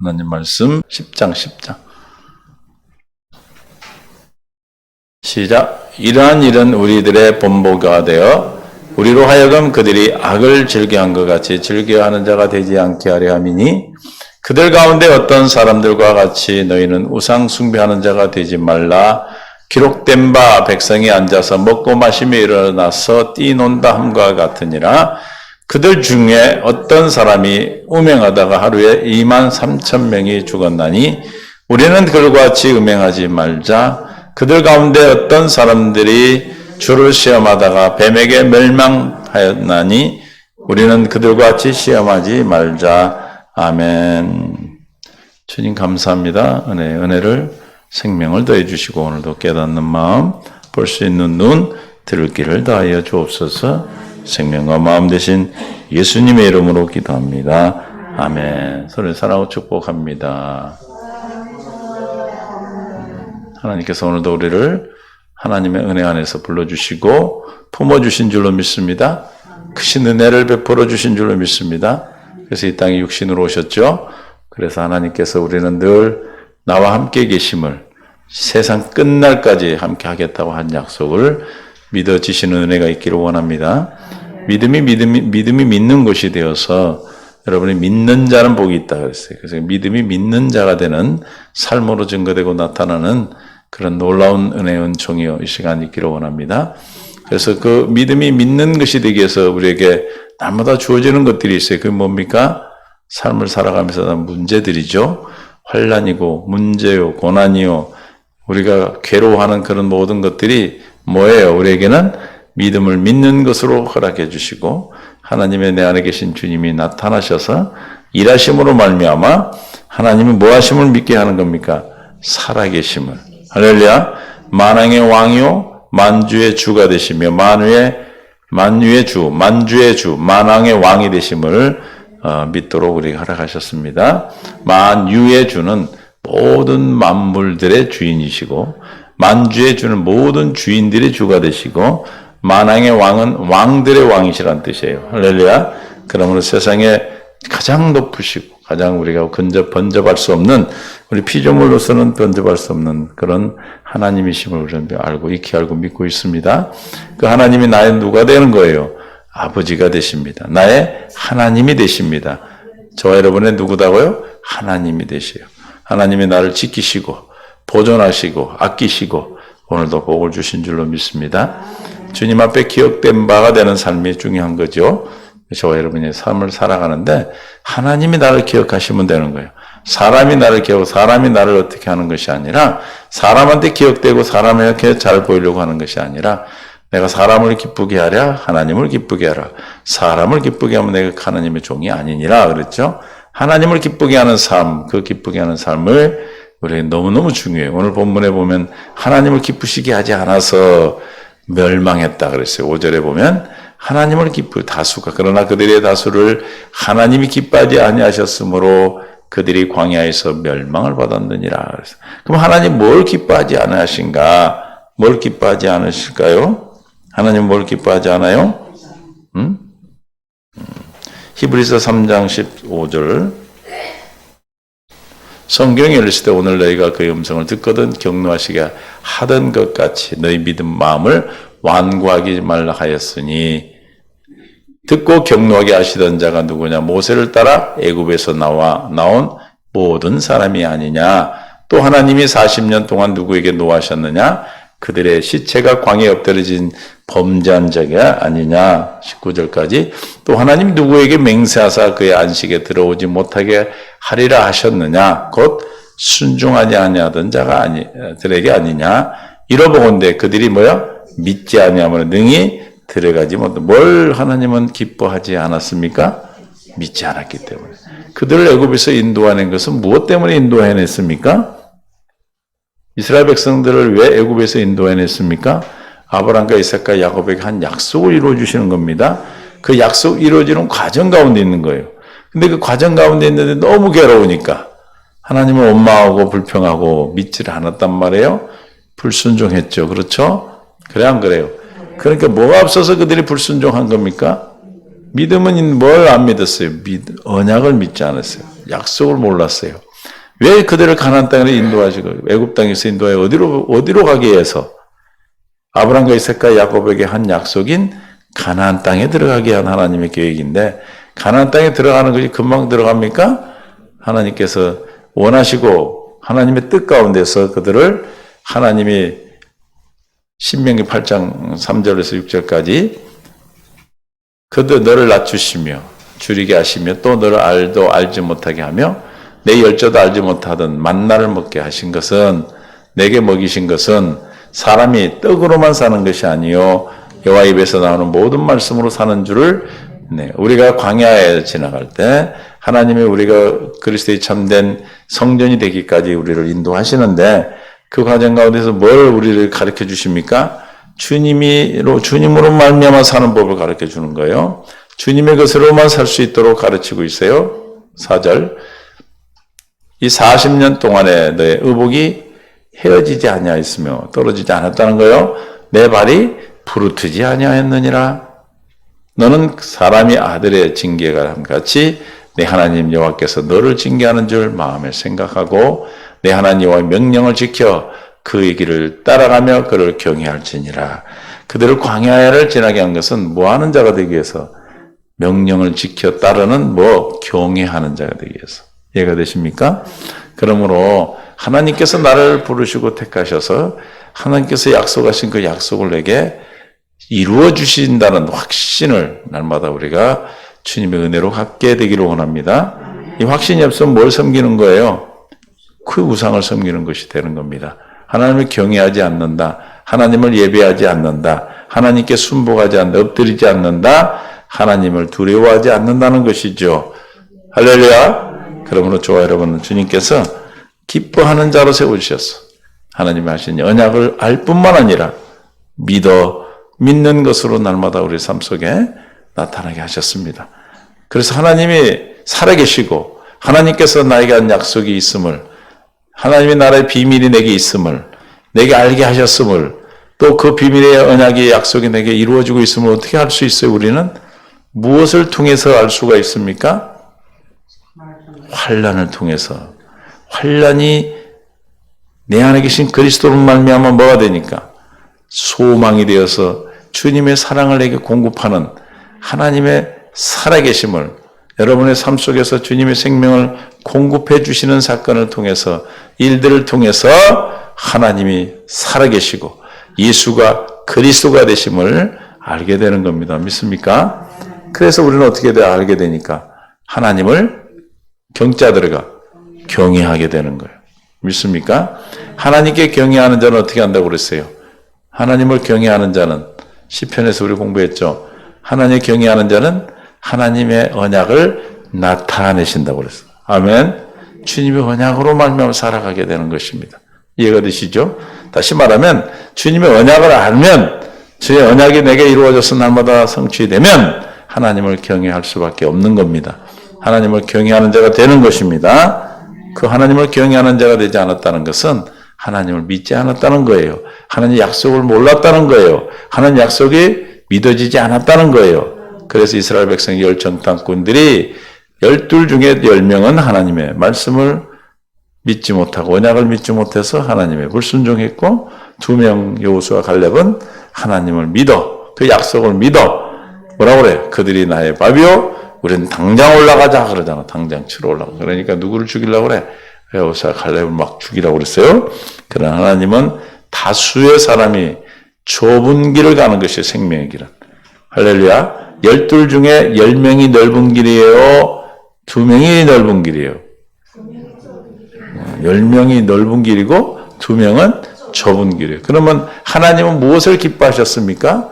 하나님 말씀 10장 시작. 이러한 일은 우리들의 본보가 되어 우리로 하여금 그들이 악을 즐겨한 것 같이 즐겨하는 자가 되지 않게 하려 함이니 그들 가운데 어떤 사람들과 같이 너희는 우상 숭배하는 자가 되지 말라. 기록된 바 백성이 앉아서 먹고 마시며 일어나서 뛰논다 함과 같으니라. 그들 중에 어떤 사람이 음행하다가 하루에 23,000명이 죽었나니 우리는 그들과 같이 음행하지 말자. 그들 가운데 어떤 사람들이 주를 시험하다가 뱀에게 멸망하였나니 우리는 그들과 같이 시험하지 말자. 아멘. 주님 감사합니다. 은혜를 생명을 더해 주시고 오늘도 깨닫는 마음, 볼 수 있는 눈, 들을 귀를 다하여 주옵소서. 생명과 마음 되신 예수님의 이름으로 기도합니다. 아멘. 서로 사랑하고 축복합니다. 하나님께서 오늘도 우리를 하나님의 은혜 안에서 불러주시고 품어주신 줄로 믿습니다. 크신 은혜를 베풀어 주신 줄로 믿습니다. 그래서 이 땅에 육신으로 오셨죠. 그래서 하나님께서 우리는 늘 나와 함께 계심을 세상 끝날까지 함께 하겠다고 한 약속을 믿어지시는 은혜가 있기를 원합니다. 믿음이 믿는 것이 되어서 여러분이 믿는 자는 복이 있다 그랬어요. 그래서 믿음이 믿는 자가 되는 삶으로 증거되고 나타나는 그런 놀라운 은혜의 은총이요 이 시간 있기를 원합니다. 그래서 그 믿음이 믿는 것이 되기 위해서 우리에게 날마다 주어지는 것들이 있어요. 그게 뭡니까? 삶을 살아가면서 문제들이죠. 환난이고 문제요 고난이요 우리가 괴로워하는 그런 모든 것들이 뭐예요? 우리에게는 믿음을 믿는 것으로 허락해 주시고 하나님의 내 안에 계신 주님이 나타나셔서 일하심으로 말미암아 하나님이 뭐 하심을 믿게 하는 겁니까? 살아계심을. 할렐루야. 만왕의 왕이요 만주의 주가 되시며 만주의 주 만왕의 왕이 되심을 믿도록 우리가 허락하셨습니다. 만유의 주는 모든 만물들의 주인이시고 만주의 주는 모든 주인들의 주가 되시고 만왕의 왕은 왕들의 왕이시란 뜻이에요. 할렐루야. 그러므로 세상에 가장 높으시고 가장 우리가 번접할 수 없는 우리 피조물로서는 번접할 수 없는 그런 하나님이심을 우리는 익히 알고 믿고 있습니다. 그 하나님이 나의 누가 되는 거예요? 아버지가 되십니다. 나의 하나님이 되십니다. 저와 여러분의 누구다고요? 하나님이 되시요. 하나님이 나를 지키시고 보존하시고 아끼시고 오늘도 복을 주신 줄로 믿습니다. 주님 앞에 기억된 바가 되는 삶이 중요한 거죠. 저와 여러분의 삶을 살아가는데 하나님이 나를 기억하시면 되는 거예요. 사람이 나를 기억하고 사람이 나를 어떻게 하는 것이 아니라 사람한테 기억되고 사람에게 잘 보이려고 하는 것이 아니라 내가 사람을 기쁘게 하랴 하나님을 기쁘게 하라. 사람을 기쁘게 하면 내가 하나님의 종이 아니니라 그랬죠. 하나님을 기쁘게 하는 삶, 그 기쁘게 하는 삶을 우리에게 너무너무 중요해요. 오늘 본문에 보면 하나님을 기쁘시게 하지 않아서 멸망했다 그랬어요. 5절에 보면 하나님을 다수가 그러나 그들의 다수를 하나님이 기뻐하지 아니하셨으므로 그들이 광야에서 멸망을 받았느니라 그랬어요. 그럼 하나님 뭘 기뻐하지 않으신가? 뭘 기뻐하지 않으실까요? 하나님 뭘 기뻐하지 않아요? 히브리서 3장 15절 성경이 열렸을 때 오늘 너희가 그의 음성을 듣거든 경노하시게 하던 것 같이 너희 믿음 마음을 완고하지 말라 하였으니 듣고 경노하게 하시던 자가 누구냐? 모세를 따라 애굽에서 나온 모든 사람이 아니냐? 또 하나님이 40년 동안 누구에게 노하셨느냐? 그들의 시체가 광야에 엎드려진 범죄한 자가 아니냐? 19절까지 또 하나님 누구에게 맹세하사 그의 안식에 들어오지 못하게 하리라 하셨느냐? 곧 순종하지 아니하던 들에게 아니냐? 이러보건대 그들이 뭐야? 믿지 아니하므로 능히 들어가지 못해. 뭘 하나님은 기뻐하지 않았습니까? 믿지 않았기 때문에. 그들을 애굽에서 인도하는 것은 무엇 때문에 인도해냈습니까? 이스라엘 백성들을 왜 애굽에서 인도해냈습니까? 아브라함과 이삭과 야곱에게 한 약속을 이루어주시는 겁니다. 그 약속 이루어지는 과정 가운데 있는 거예요. 근데 그 과정 가운데 있는데 너무 괴로우니까 하나님을 원망하고 불평하고 믿지를 않았단 말이에요. 불순종했죠. 그렇죠? 그래 안 그래요? 그러니까 뭐가 없어서 그들이 불순종한 겁니까? 믿음은 뭘 안 믿었어요? 언약을 믿지 않았어요. 약속을 몰랐어요. 왜 그들을 가나안 땅으로 인도하시고 애굽 땅에서 인도하여 어디로 가게 해서 아브라함과 이삭과 야곱에게 한 약속인 가나안 땅에 들어가게 한 하나님의 계획인데 가나안 땅에 들어가는 것이 금방 들어갑니까? 하나님께서 원하시고 하나님의 뜻 가운데서 그들을 하나님이 신명기 8장 3절에서 6절까지 그도 너를 낮추시며 줄이게 하시며 또 너를 알지 못하게 하며 내 열조도 알지 못하던 만나를 먹게 하신 것은 내게 먹이신 것은 사람이 떡으로만 사는 것이 아니요 여호와 입에서 나오는 모든 말씀으로 사는 줄을 우리가 광야에 지나갈 때 하나님이 우리가 그리스도의 참된 성전이 되기까지 우리를 인도하시는데 그 과정 가운데서 뭘 우리를 가르쳐 주십니까? 주님으로 말미암아 사는 법을 가르쳐 주는 거예요. 주님의 것으로만 살 수 있도록 가르치고 있어요. 4절. 이 40년 동안에 너의 의복이 헤어지지 아니하였으며 떨어지지 않았다는 거예요. 내 발이 부르트지 아니하였느니라. 너는 사람이 아들의 징계가 같이 내 하나님 여호와께서 너를 징계하는 줄 마음에 생각하고 내 하나님 여호와의 명령을 지켜 그의 길을 따라가며 그를 경외할지니라. 그들을 광야를 지나게 한 것은 뭐하는 자가 되기 위해서 명령을 지켜 따르는 경외하는 자가 되기 위해서. 이해가 되십니까? 그러므로 하나님께서 나를 부르시고 택하셔서 하나님께서 약속하신 그 약속을 내게 이루어 주신다는 확신을 날마다 우리가 주님의 은혜로 갖게 되기를 원합니다. 이 확신이 없으면 뭘 섬기는 거예요? 그 우상을 섬기는 것이 되는 겁니다. 하나님을 경외하지 않는다. 하나님을 예배하지 않는다. 하나님께 순복하지 않는다. 엎드리지 않는다. 하나님을 두려워하지 않는다는 것이죠. 할렐루야. 그러므로 저와 여러분은 주님께서 기뻐하는 자로 세우셨어. 하나님이 하신 언약을 알 뿐만 아니라 믿는 것으로 날마다 우리 삶 속에 나타나게 하셨습니다. 그래서 하나님이 살아계시고 하나님께서 나에게 한 약속이 있음을, 하나님의 나라의 비밀이 내게 있음을, 내게 알게 하셨음을, 또 그 비밀의 언약의 약속이 내게 이루어지고 있음을 어떻게 할 수 있어요? 우리는 무엇을 통해서 알 수가 있습니까? 환난을 통해서. 환난이 내 안에 계신 그리스도로 말미암아 뭐가 되니까? 소망이 되어서 주님의 사랑을 내게 공급하는 하나님의 살아계심을, 여러분의 삶 속에서 주님의 생명을 공급해 주시는 사건을 통해서, 일들을 통해서 하나님이 살아계시고 예수가 그리스도가 되심을 알게 되는 겁니다. 믿습니까? 그래서 우리는 어떻게 알게 되니까? 하나님을 경자 들어가 경외하게 되는 거예요. 믿습니까? 하나님께 경외하는 자는 어떻게 한다고 그랬어요? 하나님을 경외하는 자는, 시편에서 우리 공부했죠. 하나님을 경외하는 자는 하나님의 언약을 나타내신다고 그랬어요. 아멘. 주님의 언약으로 말미암아 살아가게 되는 것입니다. 이해가 되시죠? 다시 말하면 주님의 언약을 알면, 주의 언약이 내게 이루어져서 날마다 성취되면 하나님을 경외할 수밖에 없는 겁니다. 하나님을 경외하는 자가 되는 것입니다. 그 하나님을 경외하는 자가 되지 않았다는 것은 하나님을 믿지 않았다는 거예요. 하나님 약속을 몰랐다는 거예요. 하나님 약속이 믿어지지 않았다는 거예요. 그래서 이스라엘 백성 열정탐꾼들이 12 중에 10명은 하나님의 말씀을 믿지 못하고 언약을 믿지 못해서 하나님의 불순종했고, 2명 여호수아 갈렙은 하나님을 믿어, 그 약속을 믿어. 뭐라고 그래? 그들이 나의 밥이요, 우리는 당장 올라가자 그러잖아. 당장 치러 올라가. 그러니까 누구를 죽이려고 그래? 여호수아 갈렙을 막 죽이라고 그랬어요. 그러나 하나님은 다수의 사람이 좁은 길을 가는 것이 생명의 길은. 할렐루야. 12 중에 10명이 넓은 길이에요? 2명이 넓은 길이에요? 10명이 넓은 길이고 2명은 좁은 길이에요. 그러면 하나님은 무엇을 기뻐하셨습니까?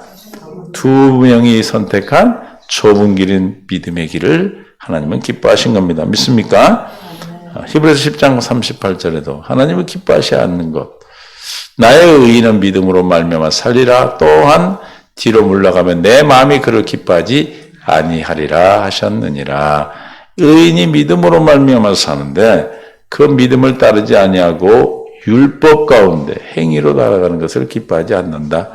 2명이 선택한 좁은 길인 믿음의 길을 하나님은 기뻐하신 겁니다. 믿습니까? 히브리서 10장 38절에도 하나님은 기뻐하셔야 하는 것. 나의 의인은 믿음으로 말미암아 살리라. 또한 뒤로 물러가면 내 마음이 그를 기뻐하지 아니하리라 하셨느니라. 의인이 믿음으로 말미암아 사는데 그 믿음을 따르지 아니하고 율법 가운데 행위로 따라가는 것을 기뻐하지 않는다.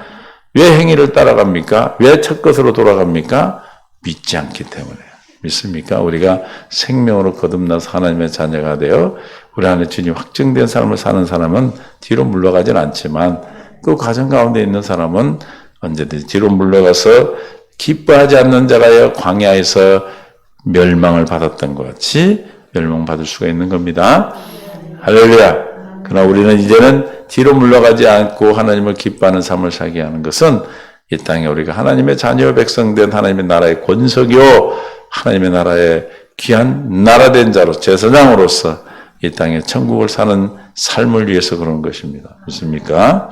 왜 행위를 따라갑니까? 왜 첫 것으로 돌아갑니까? 믿지 않기 때문에. 믿습니까? 우리가 생명으로 거듭나서 하나님의 자녀가 되어 우리 안에 주님 확증된 삶을 사는 사람은 뒤로 물러가진 않지만 그 과정 가운데 있는 사람은 언제든지 뒤로 물러가서 기뻐하지 않는 자라여 광야에서 멸망을 받았던 것 같이 멸망받을 수가 있는 겁니다. 할렐루야. 그러나 우리는 이제는 뒤로 물러가지 않고 하나님을 기뻐하는 삶을 살게 하는 것은 이 땅에 우리가 하나님의 자녀 백성된 하나님의 나라의 권석이요 하나님의 나라의 귀한 나라된 자로 제사장으로서 이 땅에 천국을 사는 삶을 위해서 그런 것입니다. 믿습니까?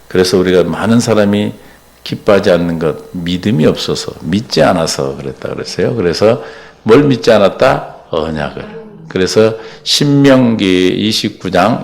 그래서 우리가 많은 사람이 기뻐하지 않는 것, 믿음이 없어서, 믿지 않아서 그랬다 그랬어요. 그래서 뭘 믿지 않았다? 언약을. 그래서 신명기 29장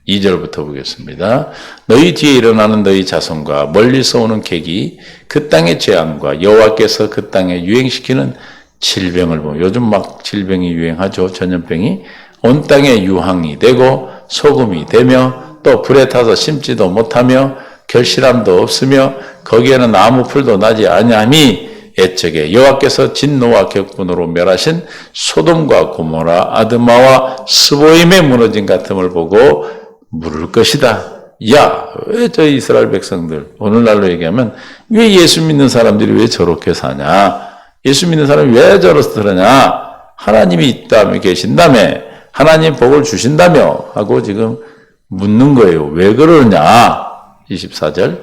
22절부터 보겠습니다. 너희 뒤에 일어나는 너희 자손과 멀리서 오는 객이 그 땅의 재앙과 여호와께서 그 땅에 유행시키는 질병을 보며, 요즘 막 질병이 유행하죠. 전염병이 온 땅에 유황이 되고 소금이 되며 또 불에 타서 심지도 못하며 결실함도 없으며 거기에는 아무 풀도 나지 아니하니 옛적에 여호와께서 진노와 격분으로 멸하신 소돔과 고모라 아드마와 스보임의 무너진 같음을 보고 물을 것이다. 야, 왜 저 이스라엘 백성들, 오늘날로 얘기하면 왜 예수 믿는 사람들이 왜 저렇게 사냐? 예수 믿는 사람이 왜 저렇게 그러냐? 하나님이 이 땅에 계신다며, 하나님 복을 주신다며 하고 지금 묻는 거예요. 왜 그러냐? 24절.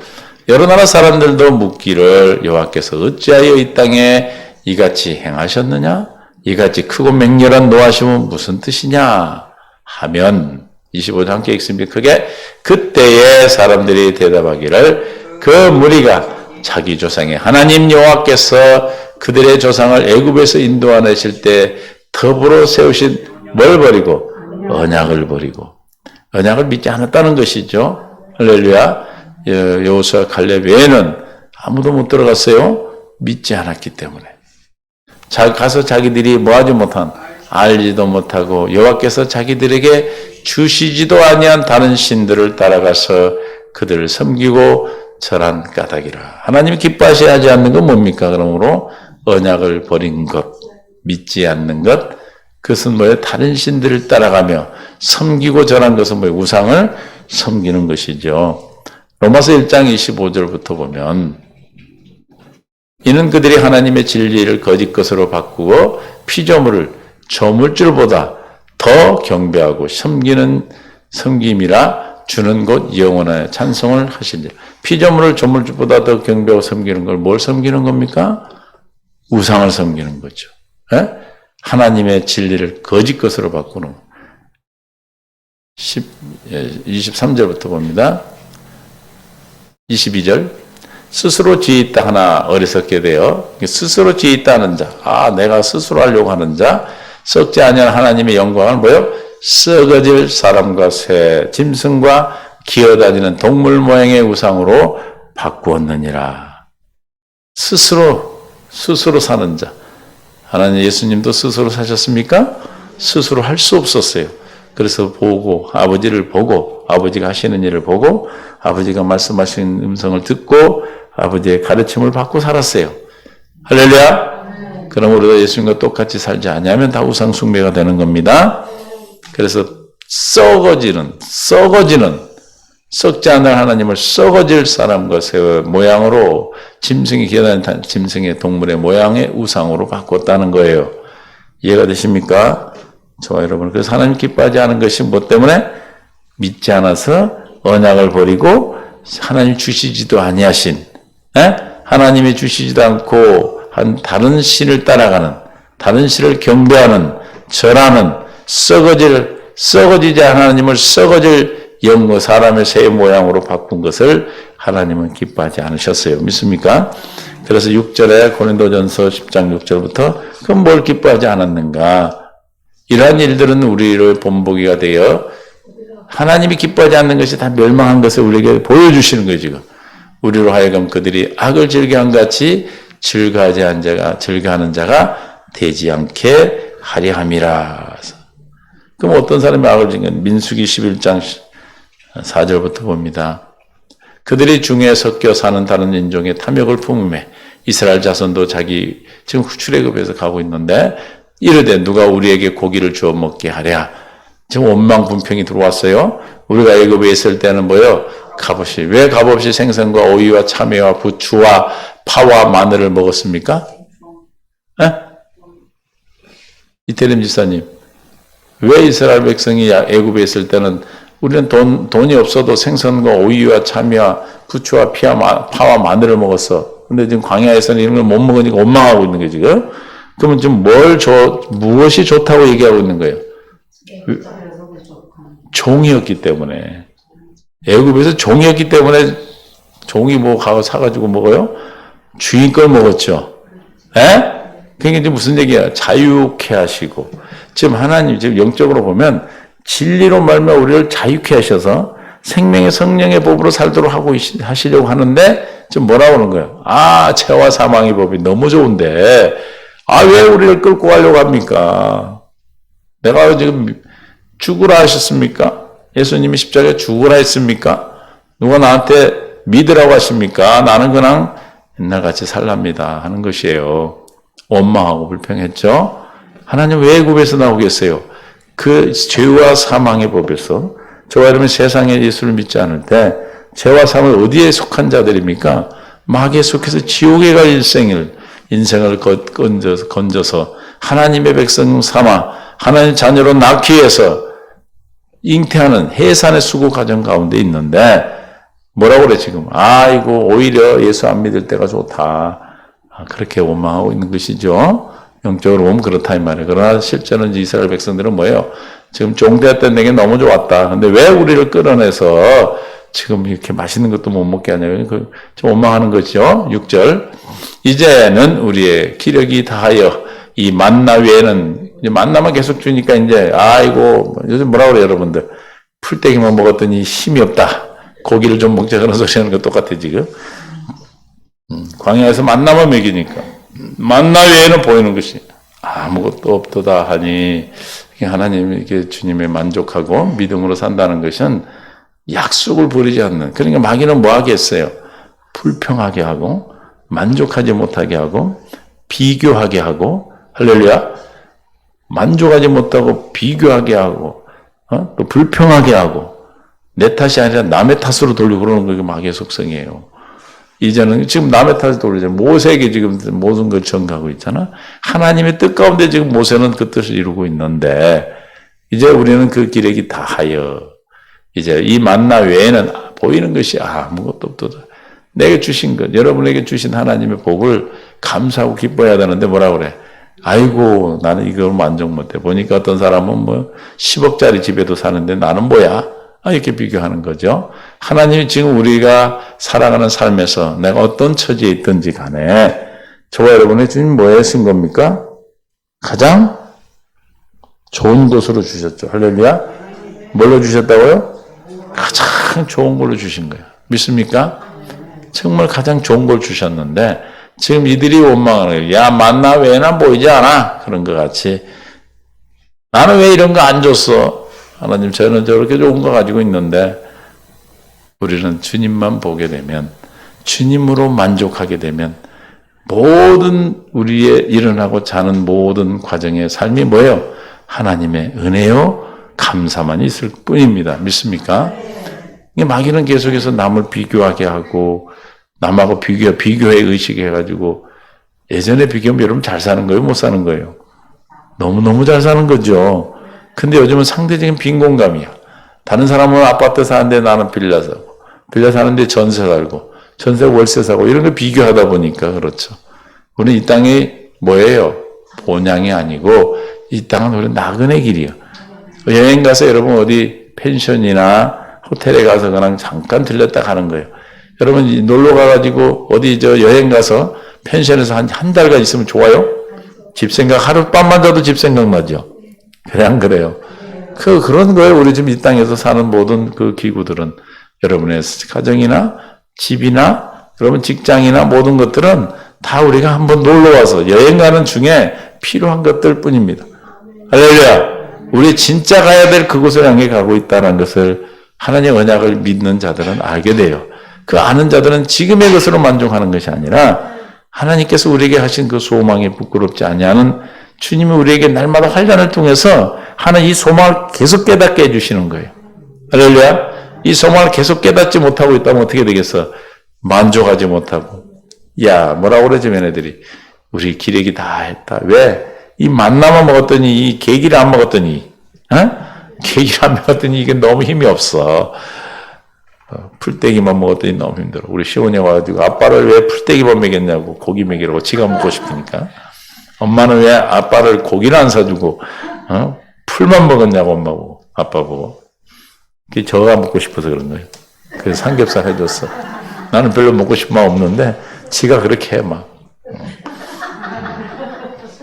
여러 나라 사람들도 묻기를 여호와께서 어찌하여 이 땅에 이같이 행하셨느냐? 이같이 크고 맹렬한 노하심은 무슨 뜻이냐? 하면 25절 함께 읽습니다. 크게 그때에 사람들이 대답하기를 그 무리가 자기 조상의 하나님 여호와께서 그들의 조상을 애굽에서 인도하내실 때 더불어 세우신 뭘 버리고 언약을 버리고 언약을 믿지 않았다는 것이죠. 할렐루야. 여호수아 갈렙 외에는 아무도 못 들어갔어요. 믿지 않았기 때문에. 가서 자기들이 뭐하지 못한, 알지도 못하고 여호와께서 자기들에게 주시지도 아니한 다른 신들을 따라가서 그들을 섬기고 절한 까닭이라. 하나님이 기뻐하셔야 하지 않는 건 뭡니까? 그러므로 언약을 버린 것, 믿지 않는 것, 그것은 뭐예요? 다른 신들을 따라가며 섬기고 절한 것은 뭐예요? 우상을 섬기는 것이죠. 로마서 1장 25절부터 보면 이는 그들이 하나님의 진리를 거짓 것으로 바꾸고 피조물을 저물줄보다 더 경배하고 섬김이라 주는 곧 영원한 찬송을 하시니 피조물을 저물줄보다 더 경배하고 섬기는 걸 뭘 섬기는 겁니까? 우상을 섬기는 거죠. 에? 하나님의 진리를 거짓 것으로 바꾸는 23절부터 봅니다. 22절 스스로 지혜 있다 하나 어리석게 되어 스스로 지혜 있다 하는 자, 내가 스스로 하려고 하는 자, 썩지 아니한 하나님의 영광을 뭐요? 썩어질 사람과 새, 짐승과 기어다니는 동물 모양의 우상으로 바꾸었느니라. 스스로 사는 자. 하나님 예수님도 스스로 사셨습니까? 스스로 할 수 없었어요. 그래서 아버지를 보고 아버지가 하시는 일을 보고 아버지가 말씀하신 음성을 듣고 아버지의 가르침을 받고 살았어요. 할렐루야. 그럼 우리도 예수님과 똑같이 살지 않으면 다 우상 숭배가 되는 겁니다. 그래서 썩어지는 썩지 않는 하나님을 썩어질 사람과 새 모양으로 짐승이 기어다니는 짐승의 동물의 모양의 우상으로 바꿨다는 거예요. 이해가 되십니까? 저와 여러분, 그래서 하나님 기뻐하지 않은 것이 뭐 때문에? 믿지 않아서 언약을 버리고 하나님 주시지도 아니하신, 하나님이 주시지도 않고 한 다른 신을 따라가는, 다른 신을 경배하는, 절하는, 썩어지지 않은 하나님을 썩어질 영어 사람의 새 모양으로 바꾼 것을 하나님은 기뻐하지 않으셨어요. 믿습니까? 그래서 6절에 고린도전서 10장 6절부터 그럼 뭘 기뻐하지 않았는가? 이러한 일들은 우리의 본보기가 되어 하나님이 기뻐하지 않는 것이 다 멸망한 것을 우리에게 보여주시는 거예요, 지금. 우리로 하여금 그들이 악을 즐겨한 같이 즐거워하는 자가 되지 않게 하려 함이라. 그럼 어떤 사람이 악을 즐겨? 민수기 11장 4절부터 봅니다. 그들이 중에 섞여 사는 다른 인종의 탐욕을 품음에 이스라엘 자손도 자기 지금 출애굽에서 가고 있는데 이르되 누가 우리에게 고기를 주어 먹게 하랴. 지금 원망 분평이 들어왔어요. 우리가 애굽에 있을 때는 뭐요? 값없이. 왜 값없이 생선과 오이와 참외와 부추와 파와 마늘을 먹었습니까? 에? 이태림 지사님, 왜 이스라엘 백성이 애굽에 있을 때는 우리는 돈이 없어도 생선과 오이와 참외와 부추와 파와 마늘을 먹었어. 근데 지금 광야에서는 이런 걸 못 먹으니까 원망하고 있는 거예요, 지금. 그러면 지금 무엇이 좋다고 얘기하고 있는 거예요? 종이었기 때문에. 애굽에서 종이었기 때문에 종이 뭐 가서 사가지고 먹어요? 주인 걸 먹었죠. 에? 그게 이제 무슨 얘기야? 자유케 하시고. 지금 하나님, 지금 영적으로 보면 진리로 말미암아 우리를 자유케 하셔서 생명의 성령의 법으로 살도록 하시려고 하는데 지금 뭐라고 하는 거예요? 아, 죄와 사망의 법이 너무 좋은데 아, 왜 우리를 끌고 가려고 합니까? 내가 지금 죽으라 하셨습니까? 예수님이 십자가에 죽으라 했습니까? 누가 나한테 믿으라고 하십니까? 나는 그냥 옛날같이 살랍니다 하는 것이에요. 원망하고 불평했죠. 하나님 왜 애굽에서 나오겠어요? 그 죄와 사망의 법에서. 저와 여러분 세상에 예수를 믿지 않을 때 죄와 사망 어디에 속한 자들입니까? 마귀에 속해서 지옥에 갈 인생을 건져서 하나님의 백성 삼아 하나님 자녀로 낳기 위해서 잉태하는 해산의 수고 과정 가운데 있는데 뭐라고 그래 지금? 아이고 오히려 예수 안 믿을 때가 좋다. 그렇게 원망하고 있는 것이죠. 영적으로 보면 그렇다 이 말이에요. 그러나 실제는 이스라엘 백성들은 뭐예요? 지금 종되었던 내게 너무 좋았다. 근데 왜 우리를 끌어내서 지금 이렇게 맛있는 것도 못 먹게 하냐면 좀 원망하는 거죠. 6절. 이제는 우리의 기력이 다하여 이 만나 외에는 이제 만나만 계속 주니까 이제 아이고 요즘 뭐라 그래요 여러분들? 풀떼기만 먹었더니 힘이 없다. 고기를 좀 먹자 그런 소리 하는 거 똑같아 지금. 광야에서 만나만 먹이니까 만나 외에는 보이는 것이 아무것도 없도다 하니 하나님이 이렇게 주님의 만족하고 믿음으로 산다는 것은 약속을 버리지 않는. 그러니까 마귀는 뭐 하겠어요? 불평하게 하고 만족하지 못하게 하고 비교하게 하고 할렐루야 만족하지 못하고 비교하게 하고 또 불평하게 하고 내 탓이 아니라 남의 탓으로 돌리고 그러는 게 마귀의 속성이에요. 이제는 지금 남의 탓을 돌리잖아. 모세에게 지금 모든 걸 전가하고 있잖아. 하나님의 뜻 가운데 지금 모세는 그 뜻을 이루고 있는데 이제 우리는 그 기력이 다하여 이제 이 만나 외에는 보이는 것이 아무것도 없도다. 내게 주신 것, 여러분에게 주신 하나님의 복을 감사하고 기뻐해야 되는데 뭐라 그래? 아이고 나는 이걸 만족 못해. 보니까 어떤 사람은 뭐 10억짜리 집에도 사는데 나는 뭐야? 이렇게 비교하는 거죠. 하나님이 지금 우리가 살아가는 삶에서 내가 어떤 처지에 있든지 간에 저와 여러분의 주님 뭐에 쓴 겁니까? 가장 좋은 것으로 주셨죠. 할렐루야. 뭘로 주셨다고요? 가장 좋은 걸로 주신 거예요. 믿습니까? 정말 가장 좋은 걸 주셨는데 지금 이들이 원망하는 거예요. 야 만나 외에는 보이지 않아? 그런 것 같이 나는 왜 이런 거 안 줬어? 하나님 저는 저렇게 좋은 거 가지고 있는데 우리는 주님만 보게 되면 주님으로 만족하게 되면 모든 우리의 일어나고 자는 모든 과정의 삶이 뭐예요? 하나님의 은혜요 감사만 있을 뿐입니다. 믿습니까? 마귀는 계속해서 남을 비교하게 하고 남하고 비교의 의식이 해가지고 예전에 비교하면 여러분 잘 사는 거예요? 못 사는 거예요? 너무너무 잘 사는 거죠. 근데 요즘은 상대적인 빈곤감이야. 다른 사람은 아파트 사는데 나는 빌라 사고, 빌라 사는데 전세 살고, 전세 월세 사고, 이런 거 비교하다 보니까 그렇죠. 우리는 이 땅이 뭐예요? 본향이 아니고, 이 땅은 우리 나그네 길이야. 여행 가서 여러분 어디 펜션이나 호텔에 가서 그냥 잠깐 들렸다 가는 거예요. 여러분 놀러 가가지고 어디 여행 가서 펜션에서 한 달간 있으면 좋아요? 집 생각, 하룻밤만 자도 집 생각나죠? 그래, 안 그래요? 그런 거예요. 우리 지금 이 땅에서 사는 모든 그 기구들은 여러분의 가정이나 집이나 여러분 직장이나 모든 것들은 다 우리가 한번 놀러 와서 여행 가는 중에 필요한 것들 뿐입니다. 할렐루야! 우리 진짜 가야 될 그곳을 향해 가고 있다는 것을 하나님의 언약을 믿는 자들은 알게 돼요. 그 아는 자들은 지금의 것으로 만족하는 것이 아니라 하나님께서 우리에게 하신 그 소망에 부끄럽지 아니하는 주님이 우리에게 날마다 환란을 통해서 하는 이 소망을 계속 깨닫게 해주시는 거예요. 할렐루야. 이 소망을 계속 깨닫지 못하고 있다면 어떻게 되겠어? 만족하지 못하고. 야, 뭐라고 그러지, 얘네들이. 우리 기레기 다 했다. 왜? 이 만나만 먹었더니, 이 계기를 안 먹었더니, 계기를 안 먹었더니 이게 너무 힘이 없어. 풀떼기만 먹었더니 너무 힘들어. 우리 시온이 와가지고 아빠를 왜 풀떼기만 먹였냐고, 고기 먹이라고 지가 먹고 싶으니까. 엄마는 왜 아빠를 고기를 안 사주고, 풀만 먹었냐고, 엄마고, 아빠 보고. 그게 저가 먹고 싶어서 그런 거예요. 그래서 삼겹살 해줬어. 나는 별로 먹고 싶은 마음 없는데, 지가 그렇게 해, 막.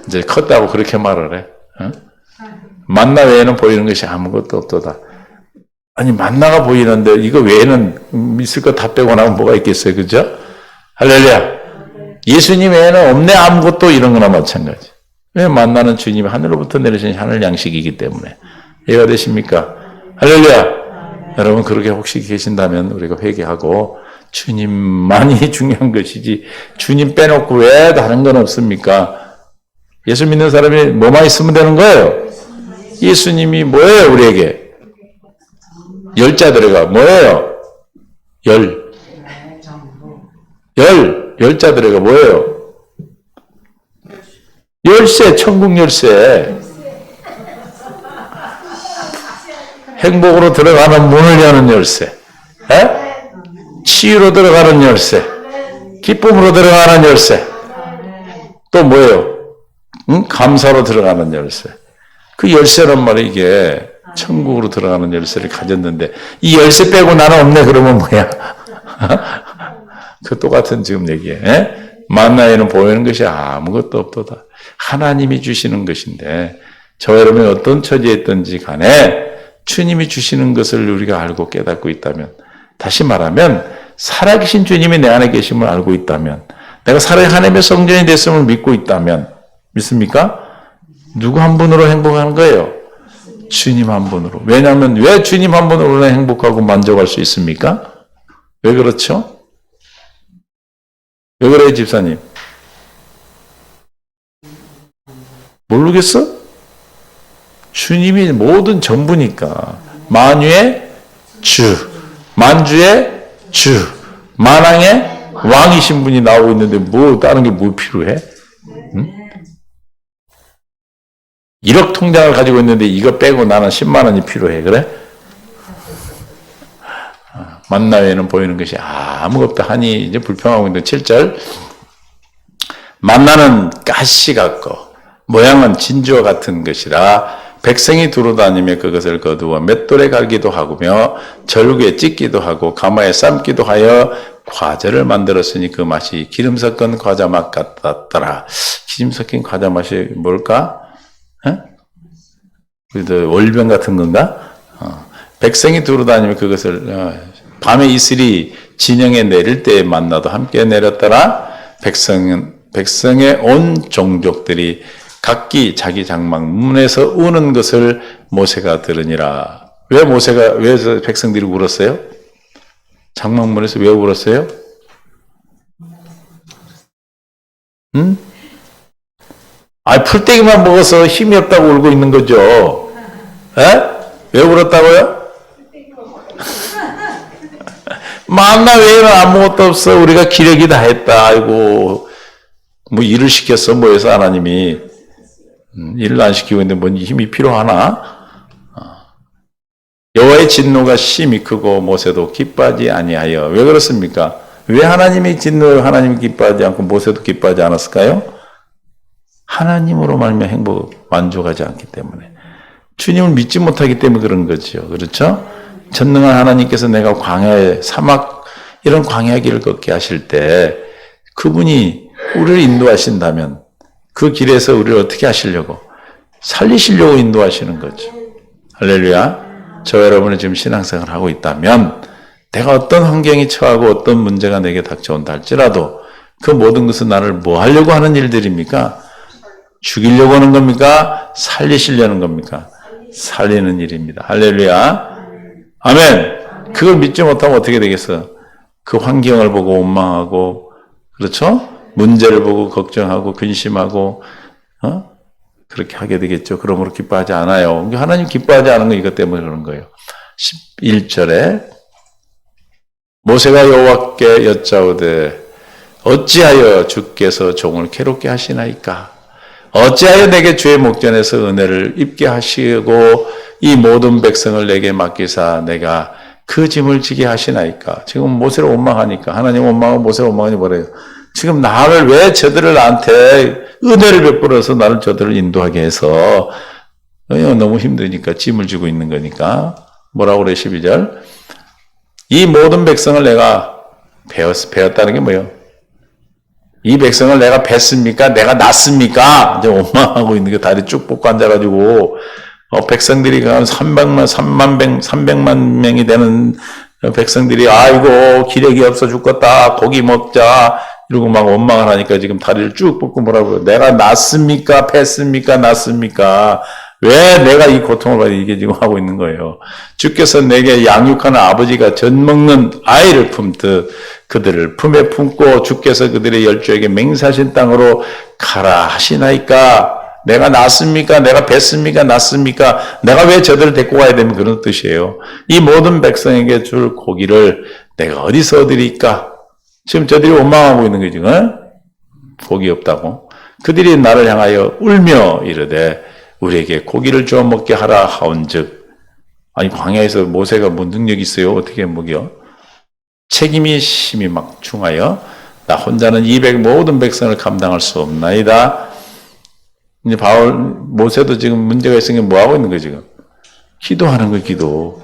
이제 컸다고 그렇게 말을 해. 만나 외에는 보이는 것이 아무것도 없도다. 아니, 만나가 보이는데, 이거 외에는 있을 거 다 빼고 나면 뭐가 있겠어요, 그죠? 할렐루야. 예수님 외에는 없네, 아무것도 이런 거나 마찬가지. 왜 만나는 주님이 하늘로부터 내리신 하늘 양식이기 때문에. 이해가 되십니까? 할렐루야. 여러분, 그렇게 혹시 계신다면 우리가 회개하고, 주님만이 중요한 것이지, 주님 빼놓고 왜 다른 건 없습니까? 예수 믿는 사람이 뭐만 있으면 되는 거예요? 예수님이 뭐예요, 우리에게? 열자 들어가. 뭐예요? 열자 들어가. 뭐예요? 열쇠, 천국 열쇠. 행복으로 들어가는 문을 여는 열쇠. 에? 치유로 들어가는 열쇠. 기쁨으로 들어가는 열쇠. 또 뭐예요? 감사로 들어가는 열쇠. 그 열쇠란 말이 이게 천국으로 들어가는 열쇠를 가졌는데 이 열쇠 빼고 나는 없네 그러면 뭐야? 그 똑같은 지금 얘기에 만나에는 보이는 것이 아무것도 없도다. 하나님이 주시는 것인데 저 여러분이 어떤 처지에 있든지 간에 주님이 주시는 것을 우리가 알고 깨닫고 있다면, 다시 말하면 살아계신 주님이 내 안에 계심을 알고 있다면, 내가 살아의 하나님의 성전이 됐음을 믿고 있다면, 믿습니까? 누구 한 분으로 행복하는 거예요? 주님 한 분으로. 왜냐하면 왜 주님 한 분으로 행복하고 만족할 수 있습니까? 왜 그렇죠? 왜 그래요, 집사님? 모르겠어? 주님이 모든 전부니까. 만유의 주, 만주의 주, 만왕의 왕이신 분이 나오고 있는데 뭐 다른 게 뭐 필요해? 응? 1억 통장을 가지고 있는데 이거 빼고 나는 10만 원이 필요해. 그래? 만나 외에는 보이는 것이 아무것도 하니 이제 불평하고 있는데 7절 만나는 가시 같고 모양은 진주와 같은 것이라 백성이 두루다니며 그것을 거두어 맷돌에 갈기도 하고며 절구에 찢기도 하고 가마에 삶기도 하여 과자를 만들었으니 그 맛이 기름 섞은 과자 맛 같았더라. 기름 섞인 과자 맛이 뭘까? 월병 같은 건가? 백성이 두루다니며 그것을 밤에 이슬이 진영에 내릴 때에 만나도 함께 내렸더라. 백성의 온 종족들이 각기 자기 장막 문에서 우는 것을 모세가 들으니라. 왜 백성들이 울었어요? 장막문에서 왜 울었어요? 응? 풀떼기만 먹어서 힘이 없다고 울고 있는 거죠. 왜 울었다고요? 만나 외에는 아무것도 없어. 우리가 기레기 다 했다. 아이고, 뭐 일을 시켰어. 뭐 해서 하나님이. 일을 안 시키고 있는데 뭔 힘이 필요하나? 여호와의 진노가 심히 크고 모세도 기뻐하지 아니하여. 왜 그렇습니까? 왜 하나님이 하나님이 기뻐하지 않고 모세도 기뻐하지 않았을까요? 하나님으로 말미암아 만족하지 않기 때문에. 주님을 믿지 못하기 때문에 그런 거죠. 그렇죠? 전능한 하나님께서 내가 광야에 사막 이런 광야 길을 걷게 하실 때 그분이 우리를 인도하신다면 그 길에서 우리를 어떻게 하시려고? 살리시려고 인도하시는 거죠. 할렐루야. 저 여러분이 지금 신앙생활을 하고 있다면 내가 어떤 환경에 처하고 어떤 문제가 내게 닥쳐온다 할지라도 그 모든 것은 나를 뭐 하려고 하는 일들입니까? 죽이려고 하는 겁니까? 살리시려는 겁니까? 살리는 일입니다. 할렐루야. 아멘. 그걸 믿지 못하면 어떻게 되겠어? 그 환경을 보고 원망하고, 그렇죠? 문제를 보고 걱정하고 근심하고 그렇게 하게 되겠죠. 그러므로 기뻐하지 않아요. 하나님 기뻐하지 않은 건 이것 때문에 그런 거예요. 11절에 모세가 여호와께 여짜오되 어찌하여 주께서 종을 괴롭게 하시나이까? 어찌하여 내게 주의 목전에서 은혜를 입게 하시고 이 모든 백성을 내게 맡기사 내가 그 짐을 지게 하시나이까? 지금 모세를 원망하니까 하나님 원망하고 모세를 원망하니 뭐래요? 지금 나를 왜 저들을 나한테 은혜를 베풀어서 나를 저들을 인도하게 해서 너무 힘드니까 짐을 지고 있는 거니까 뭐라고 그래 12절 이 모든 백성을 내가 배웠다는 게 뭐예요? 이 백성을 내가 뵀습니까? 내가 낳습니까? 이제 원망하고 있는 게 다리 쭉 뻗고 앉아가지고 백성들이 300만 명이 되는 백성들이 아이고 기력이 없어 죽겠다 고기 먹자 이러고 막 원망을 하니까 지금 다리를 쭉 뻗고 뭐라고 내가 낳습니까? 뺐습니까? 낳습니까? 왜 내가 이 고통을 받아 이게 지금 하고 있는 거예요. 주께서 내게 양육하는 아버지가 젖 먹는 아이를 품듯 그들을 품에 품고 주께서 그들의 열조에게 맹세하신 땅으로 가라 하시나이까? 내가 낳습니까? 내가 뺐습니까? 낳습니까? 내가 왜 저들을 데리고 가야 되면 그런 뜻이에요. 이 모든 백성에게 줄 고기를 내가 어디서 얻으리까? 지금 저들이 원망하고 있는 거지, 고기 없다고. 그들이 나를 향하여 울며 이르되 우리에게 고기를 주어 먹게 하라 하온즉 아니 광야에서 모세가 뭐 능력이 있어요? 어떻게 먹여? 책임이 심히 막중하여 나 혼자는 200 모든 백성을 감당할 수 없나이다. 이제 모세도 지금 문제가 있으니까 뭐 하고 있는 거예요, 지금? 기도하는 거예요, 기도.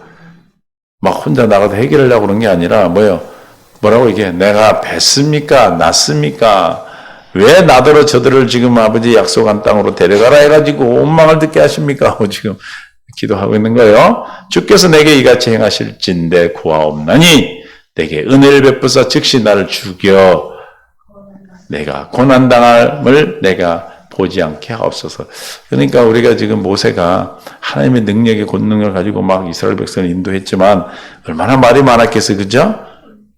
막 혼자 나가서 해결하려고 그런 게 아니라 뭐라고 이게 내가 뵀습니까? 낳습니까? 왜 나더러 저들을 지금 아버지 약속한 땅으로 데려가라 해가지고 원망을 듣게 하십니까? 하고 지금 기도하고 있는 거예요. 주께서 내게 이같이 행하실진대 구하옵나니 내게 은혜를 베푸사 즉시 나를 죽여 내가 고난당함을 내가 보지 않게 하옵소서. 그러니까 우리가 지금 모세가 하나님의 능력의 권능을 가지고 막 이스라엘 백성을 인도했지만 얼마나 말이 많았겠어요. 그죠?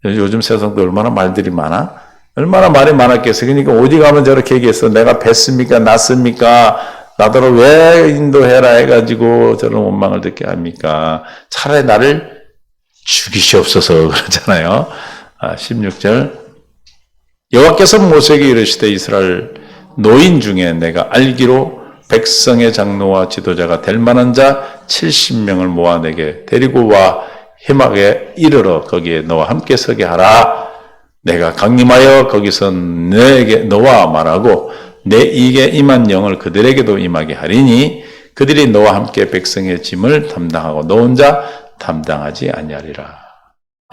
요즘 세상도 얼마나 말들이 많아? 얼마나 말이 많았겠어요. 그러니까 어디 가면 저렇게 얘기했어. 내가 뵀습니까? 낳습니까? 나더러 왜 인도해라 해가지고 저런 원망을 듣게 합니까? 차라리 나를 죽이시옵소서 그러잖아요. 16절 여호와께서 모세에게 이르시되 이스라엘 노인 중에 내가 알기로 백성의 장로와 지도자가 될 만한 자 70명을 모아 내게 데리고 와 해막에 이르러 거기에 너와 함께 서게 하라. 내가 강림하여 거기서 너와 말하고 내 입에 임한 영을 그들에게도 임하게 하리니 그들이 너와 함께 백성의 짐을 담당하고 너 혼자 담당하지 아니하리라.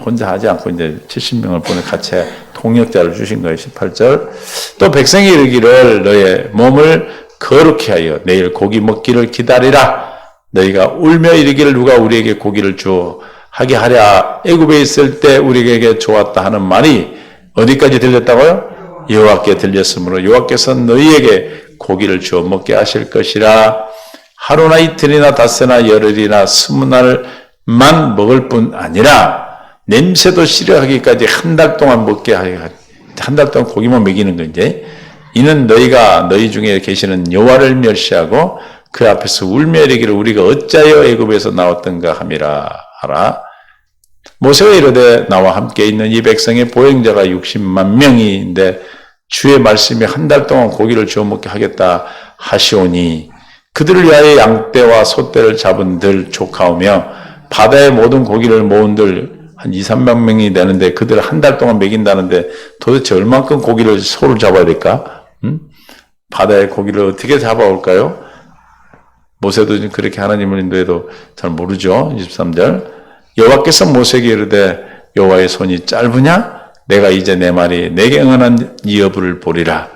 혼자 하지 않고 이제 70명을 보내 같이 통역자를 주신 거예요. 18절. 또 백성이 이르기를 너의 몸을 거룩히 하여 내일 고기 먹기를 기다리라. 너희가 울며 이르기를 누가 우리에게 고기를 주어 하게 하랴. 애굽에 있을 때 우리에게 좋았다 하는 말이 어디까지 들렸다고요? 여호와께 들렸으므로 여호와께서 너희에게 고기를 주어 먹게 하실 것이라. 하루나 이틀이나 닷새나 열흘이나 20날만 먹을 뿐 아니라 냄새도 싫어하기까지 한 달 동안 먹게 하여 한 달 동안 고기만 먹이는 건데 이는 너희가 너희 중에 계시는 여호와를 멸시하고 그 앞에서 울며 이르기를 우리가 어찌하여 애굽에서 나왔던가 함이라 하라. 모세가 이르되 나와 함께 있는 이 백성의 보행자가 60만 명인데 주의 말씀이 한 달 동안 고기를 주어 먹게 하겠다 하시오니 그들을 위하여 양떼와 소떼를 잡은 들 조카오며 바다의 모든 고기를 모은 들 한 2, 3만 명이 되는데 그들을 한 달 동안 먹인다는데 도대체 얼만큼 고기를 소를 잡아야 될까? 바다의 고기를 어떻게 잡아올까요? 모세도 지금 그렇게 하나님을 인도해도 잘 모르죠. 23절 여호와께서 모세에게 이르되 여호와의 손이 짧으냐? 내가 이제 내 말이 내게 응하는 이 여부를 보리라.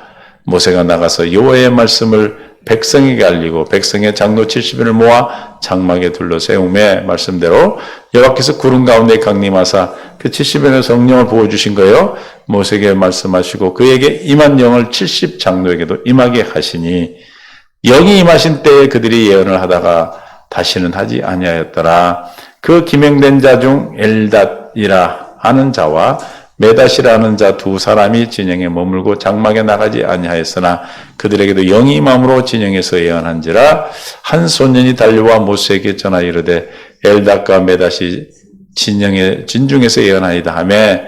모세가 나가서 여호와의 말씀을 백성에게 알리고 백성의 장로 70인을 모아 장막에 둘러 세우매 말씀대로 여호와께서 구름 가운데 강림하사 그 70인의 성령을 부어주신 거예요. 모세에게 말씀하시고 그에게 임한 영을 70 장로에게도 임하게 하시니 영이 임하신 때에 그들이 예언을 하다가 다시는 하지 아니하였더라. 그 기명된 자 중 엘닷이라 하는 자와 메다시라는 자 두 사람이 진영에 머물고 장막에 나가지 아니하였으나 그들에게도 영이 임함으로 진영에서 예언한지라. 한 소년이 달려와 모세에게 전하여 이르되 엘닷과 메다시 진중에서 예언하이다 하며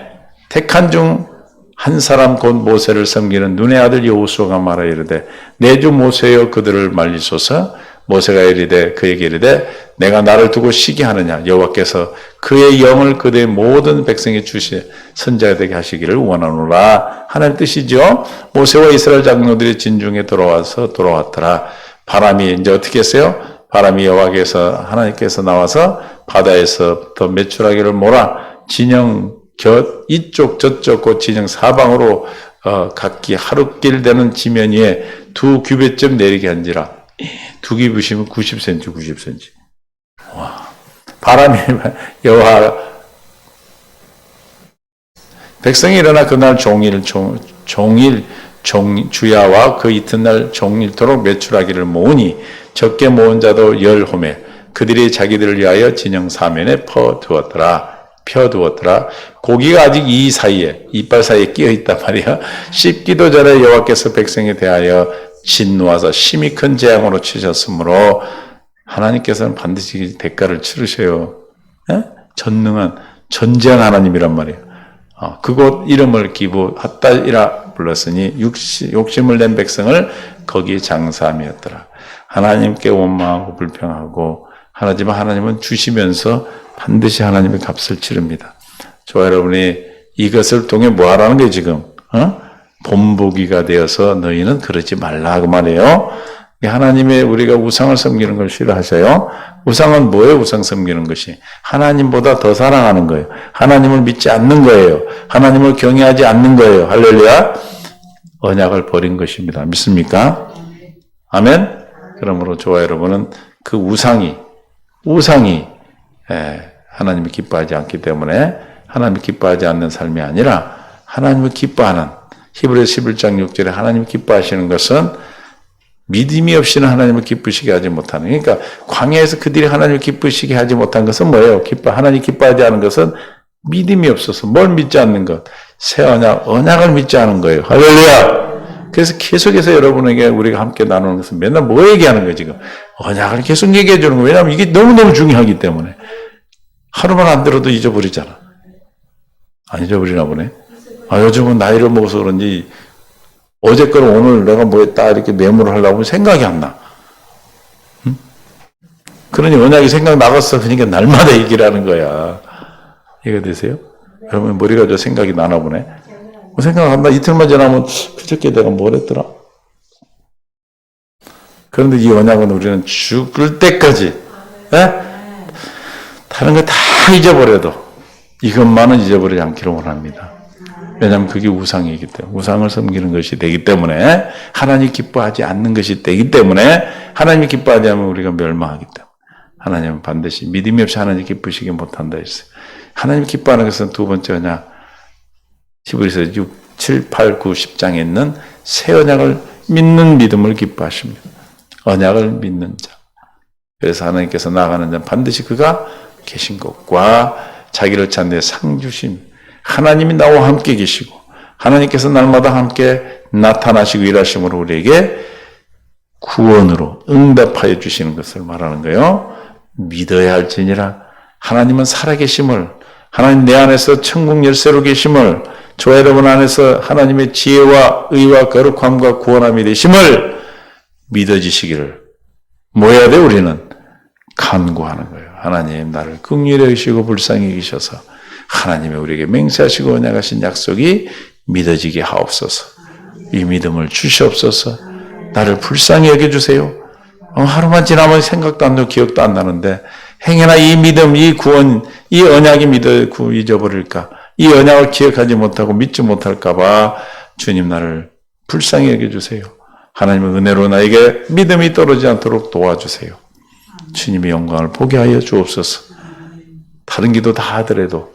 택한 중 한 사람 곧 모세를 섬기는 눈의 아들 여호수아가 말하여 이르되 내 주 모세여 그들을 말리소서. 모세가 이르되 그에게 이르되 내가 나를 두고 쉬게 하느냐. 여호와께서 그의 영을 그들의 모든 백성에 주시 선자가 되게 하시기를 원하노라 하나님 뜻이죠. 모세와 이스라엘 장로들이 진중에 돌아왔더라. 바람이 이제 어떻게 했어요? 바람이 여호와께서 하나님께서 나와서 바다에서부터 메추라기를 몰아 진영 곁 이쪽 저쪽 곧 진영 사방으로 각기 하루길 되는 지면 위에 2규빗쯤 내리게 한지라. 2규빗이면 90cm. 와. 바람이 여호와 백성이 일어나 그날 주야와 그 이튿날 종일토록 메추라기를 모으니 적게 모은 자도 10호매 그들이 자기들을 위하여 진영 사면에 펴두었더라. 고기가 아직 이 사이에 이빨 사이에 끼어 있단 말이야. 씹기도 전에 여호와께서 백성에 대하여 진노하사 심히 큰 재앙으로 치셨으므로 하나님께서는 반드시 대가를 치르셔요. 에? 전능한 전지한 하나님이란 말이에요. 그곳 이름을 기부 핫달이라 불렀으니 욕심을 낸 백성을 거기에 장사함이었더라. 하나님께 원망하고 불평하고 하지만 하나님은 주시면서 반드시 하나님의 값을 치릅니다. 저와 여러분이 이것을 통해 뭐 하라는 거예요 지금? 본보기가 되어서 너희는 그러지 말라 그 말이에요. 하나님의 우리가 우상을 섬기는 걸 싫어하셔요. 우상은 뭐예요? 우상 섬기는 것이 하나님보다 더 사랑하는 거예요. 하나님을 믿지 않는 거예요. 하나님을 경외하지 않는 거예요. 할렐루야. 언약을 버린 것입니다. 믿습니까? 아멘. 그러므로 저와 여러분은 그 우상이 하나님이 기뻐하지 않기 때문에 하나님이 기뻐하지 않는 삶이 아니라 하나님을 기뻐하는 히브리서 11장 6절에 하나님이 기뻐하시는 것은 믿음이 없이는 하나님을 기쁘시게 하지 못하는, 그러니까 광야에서 그들이 하나님을 기쁘시게 하지 못한 것은 뭐예요? 하나님 기뻐하지 않은 것은 믿음이 없어서 뭘 믿지 않는 것, 새 언약을 믿지 않은 거예요. 할렐루야. 그래서 계속해서 여러분에게 우리가 함께 나누는 것은 맨날 뭐 얘기하는 거예요 지금? 언약을 계속 얘기해 주는 거예요. 왜냐하면 이게 너무너무 중요하기 때문에. 하루만 안 들어도 잊어버리잖아. 안 잊어버리나 보네. 요즘은 나이를 먹어서 그런지 어제 거를 오늘 내가 뭐 했다 이렇게 메모를 하려고 하면 생각이 안 나. 응? 그러니 언약이 생각 나갔어. 그러니까 날마다 얘기를 하는 거야. 이해가 되세요? 여러분 머리가 저 생각이 나나 보네. 뭐 생각 안 나. 이틀만 지나면 그저께 내가 뭘 했더라. 그런데 이 언약은 우리는 죽을 때까지 다른 거 다 잊어버려도 이것만은 잊어버리지 않기를 원합니다. 왜냐하면 그게 우상이기 때문에, 우상을 섬기는 것이 되기 때문에, 하나님이 기뻐하지 않는 것이 되기 때문에, 하나님이 기뻐하지 않으면 우리가 멸망하기 때문에, 하나님은 반드시 믿음이 없이 하나님 기쁘시게 못한다 했어요. 하나님 기뻐하는 것은 두 번째 언약, 히브리서 6, 7, 8, 9, 10장에 있는 새 언약을 믿는 믿음을 기뻐하십니다. 언약을 믿는 자. 그래서 하나님께서 나아가는 자는 반드시 그가 계신 것과 자기를 찾는 상 주심, 하나님이 나와 함께 계시고 하나님께서 날마다 함께 나타나시고 일하심으로 우리에게 구원으로 응답하여 주시는 것을 말하는 거예요. 믿어야 할지니라. 하나님은 살아계심을, 하나님 내 안에서 천국 열쇠로 계심을, 저와 여러분 안에서 하나님의 지혜와 의와 거룩함과 구원함이 되심을 믿어지시기를 뭐 해야 돼? 우리는 간구하는 거예요. 하나님 나를 긍휼히 여기시고 불쌍히 여기셔서 하나님이 우리에게 맹세하시고 언약하신 약속이 믿어지게 하옵소서. 이 믿음을 주시옵소서. 나를 불쌍히 여겨주세요. 하루만 지나면 생각도 안 나고 기억도 안 나는데 행여나 이 믿음, 이 구원, 이 언약이 잊어버릴까? 이 언약을 기억하지 못하고 믿지 못할까 봐 주님 나를 불쌍히 여겨주세요. 하나님의 은혜로 나에게 믿음이 떨어지지 않도록 도와주세요. 주님의 영광을 보게 하여 주옵소서. 다른 기도 다 하더라도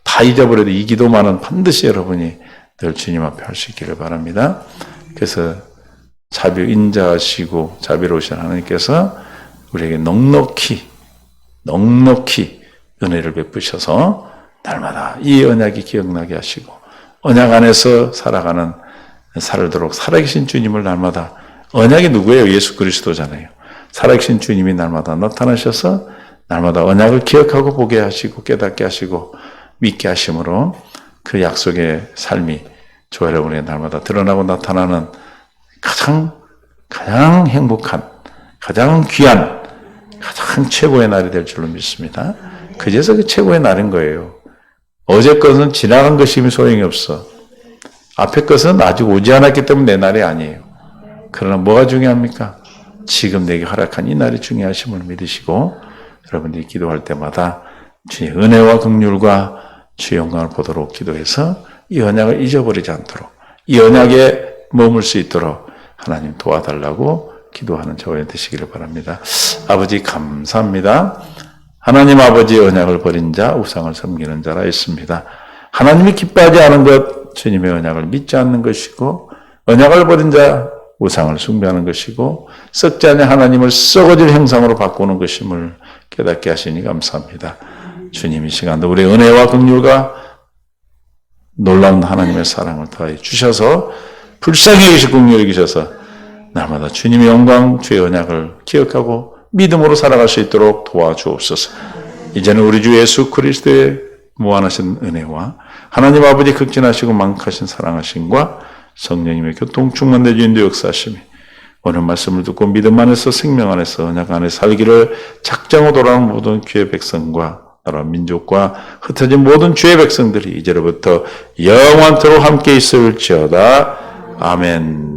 다 잊어버려도 이 기도만은 반드시 여러분이 늘 주님 앞에 할 수 있기를 바랍니다. 그래서 인자하시고 자비로우신 하나님께서 우리에게 넉넉히 은혜를 베푸셔서 날마다 이 언약이 기억나게 하시고 언약 안에서 살도록 살아계신 주님을 날마다 언약이 누구예요? 예수 그리스도잖아요. 살아계신 주님이 날마다 나타나셔서 날마다 언약을 기억하고 보게 하시고 깨닫게 하시고 믿게 하심으로 그 약속의 삶이 저와 여러분의 날마다 드러나고 나타나는 가장 행복한, 가장 귀한, 가장 최고의 날이 될 줄로 믿습니다. 그제서 그 최고의 날인 거예요. 어제 것은 지나간 것이면 소용이 없어. 앞에 것은 아직 오지 않았기 때문에 내 날이 아니에요. 그러나 뭐가 중요합니까? 지금 내게 허락한 이 날이 중요하심을 믿으시고 여러분들이 기도할 때마다 주의 은혜와 긍휼과 주의 영광을 보도록 기도해서 이 언약을 잊어버리지 않도록 이 언약에 머물 수 있도록 하나님 도와달라고 기도하는 저와 되시기를 바랍니다. 아버지 감사합니다. 하나님 아버지의 언약을 버린 자, 우상을 섬기는 자라 했습니다. 하나님이 기뻐하지 않은 것, 주님의 언약을 믿지 않는 것이고 언약을 버린 자, 우상을 숭배하는 것이고 썩지 않는 하나님을 썩어질 형상으로 바꾸는 것임을 깨닫게 하시니 감사합니다. 주님 이 시간도 우리의 은혜와 긍휼과 놀라운 하나님의 사랑을 더해 주셔서 불쌍히 여기시고 긍휼히 여기셔서 날마다 주님의 영광, 주의 언약을 기억하고 믿음으로 살아갈 수 있도록 도와주옵소서. 이제는 우리 주 예수 그리스도의 무한하신 은혜와 하나님 아버지 극진하시고 만극하신 사랑하심과 성령님의 교통 충만된 인도 역사하심이 오늘 말씀을 듣고 믿음 안에서 생명 안에서 언약 안에 살기를 작정하고 돌아오는 모든 주의 백성과 나라 민족과 흩어진 모든 주의 백성들이 이제로부터 영원토록 함께 있을지어다. 아멘.